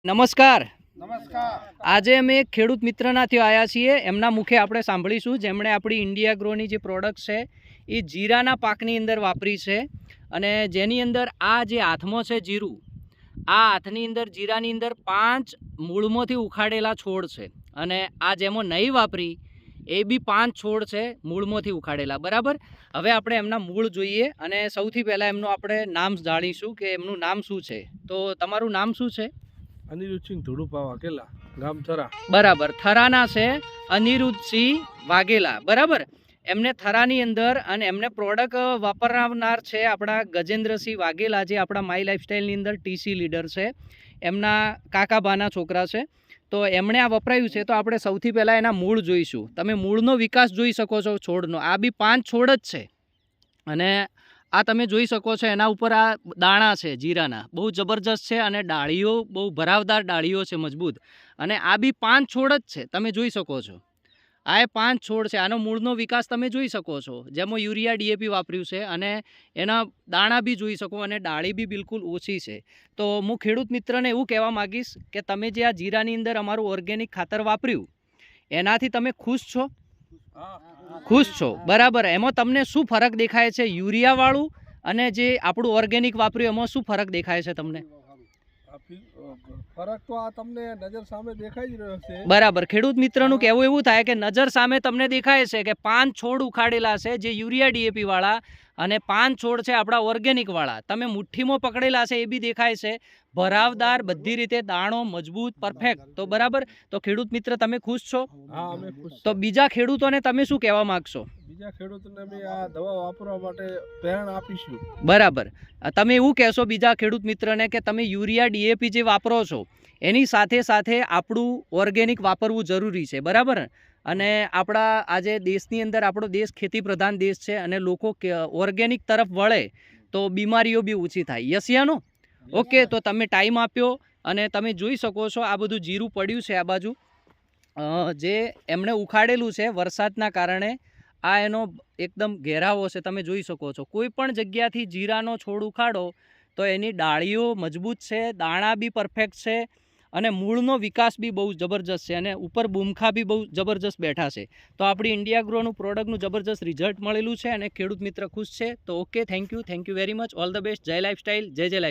નમસ્કાર. નમસ્કાર. આજે અમે એક ખેડૂત મિત્રના ત્યાં આવ્યા છીએ. એમના મુખે આપણે સાંભળીશું જેમણે આપણી ઇન્ડિયા ગ્રોની જે પ્રોડક્ટ છે એ જીરાના પાકની અંદર વાપરી છે અને જેની અંદર આ જે હાથમાં છે જીરું, આ હાથની અંદર જીરાની અંદર 5 મૂળમાંથી ઉખાડેલા છોડ છે અને આ જેમાં નહીં વાપરી એ બી 5 છોડ છે મૂળમાંથી ઉખાડેલા. બરાબર. હવે આપણે એમના મૂળ જોઈએ અને સૌથી પહેલાં એમનું આપણે નામ જાણીશું કે એમનું નામ શું છે. તો તમારું નામ શું છે? અનિરુદ્ધસિંહ ધુડુપા વાઘેલા, ગામ થરા. બરાબર. થરાના છે અનિરુદ્ધસિંહ વાઘેલા. બરાબર. એમને થરાની અંદર અને એમને પ્રોડક્ટ વાપરનાર છે આપણા ગજેન્દ્રસિંહ વાઘેલા, જે આપણા માય લાઈફસ્ટાઈલની અંદર ટીસી લીડર છે. એમના કાકાબાના છોકરા છે. તો એમણે આ વપરાયું છે. તો આપણે સૌથી પહેલાં એના મૂળ જોઈશું. તમે મૂળનો વિકાસ જોઈ શકો છો છોડનો. આ બી 5 છોડ જ છે અને આ તમે જોઈ શકો છો એના ઉપર આ દાણા છે જીરાના, બહુ જબરજસ્ત છે અને ડાળીઓ બહુ ભરાવદાર ડાળીઓ છે, મજબૂત. અને આ બી 5 છોડ જ છે, તમે જોઈ શકો છો. આ એ 5 છોડ છે. આનો મૂળનો વિકાસ તમે જોઈ શકો છો, જેમાં યુરિયા ડીએપી વાપર્યું છે અને એના દાણા બી જોઈ શકો અને ડાળી બી બિલકુલ ઓછી છે. તો હું ખેડૂત મિત્રને એવું કહેવા માગીશ કે તમે જે આ જીરાની અંદર અમારું ઓર્ગેનિક ખાતર વાપર્યું એનાથી તમે ખુશ છો? ખુશ છો. બરાબર. એમાં તમને શું ફરક દેખાય છે? યુરિયાવાળું અને જે આપણું ઓર્ગેનિક વાપર્યું એમાં શું ફરક દેખાય છે તમને? ફરક તો આ તમને નજર સામે દેખાઈ જ રહ્યો છે. બરાબર. ખેડૂત મિત્રનું કહેવું એવું થાય કે નજર સામે તમને દેખાય છે કે 5 છોડ ઉખાડેલા છે જે યુરિયા ડીએપી વાળા અને 5 છોડ છે આપણા ઓર્ગેનિક વાળા. તમે મુઠ્ઠીમાં પકડેલા છે એ બી દેખાય છે, ભરાવદાર, બધી રીતે દાણો મજબૂત, પરફેક્ટ. તો બરાબર. તો ખેડૂત મિત્ર તમે ખુશ છો? હા, અમે ખુશ. તો બીજા ખેડૂતોને તમે શું કહેવા માંગશો? બીજા ખેડૂતોને અમે આ દવા વાપરવા માટે પ્રેરણા આપીશું. બરાબર. તમે એવું કહેશો બીજા ખેડૂત મિત્રને કે તમે યુરિયા ડીએપી જે વાપરો છો એની સાથે સાથે આપણું ઓર્ગેનિક વાપરવું જરૂરી છે. બરાબર. અને આપણા આજે દેશની અંદર આપણો દેશ ખેતી પ્રધાન દેશ છે અને લોકો ઓર્ગેનિક તરફ વળે તો બીમારીઓ બી ઓછી થાય. યસ યા નો? ઓકે. તો તમે ટાઈમ આપ્યો અને તમે જોઈ શકો છો આ બધું જીરું પડ્યું છે આ બાજુ, જે એમણે ઉખાડેલું છે વરસાદના કારણે. આ એનો એકદમ ઘેરાવો છે, તમે જોઈ શકો છો. કોઈ પણ જગ્યાથી જીરાનો છોડ ઉખાડો તો એની ડાળીઓ મજબૂત છે, દાણા બી પરફેક્ટ છે અને મૂળનો વિકાસ બી બહુ જબરજસ્ત છે અને ઉપર બૂમખા બી બહુ જબરજસ્ત બેઠા છે. તો આપણી ઇન્ડિયા ગ્રોનું પ્રોડક્ટનું જબરજસ્ત રિઝલ્ટ મળેલું છે અને ખેડૂત મિત્ર ખુશ છે. તો okay, thank you very much. All the best. જય લાઈફસ્ટાઈલ. જય લાઈફ.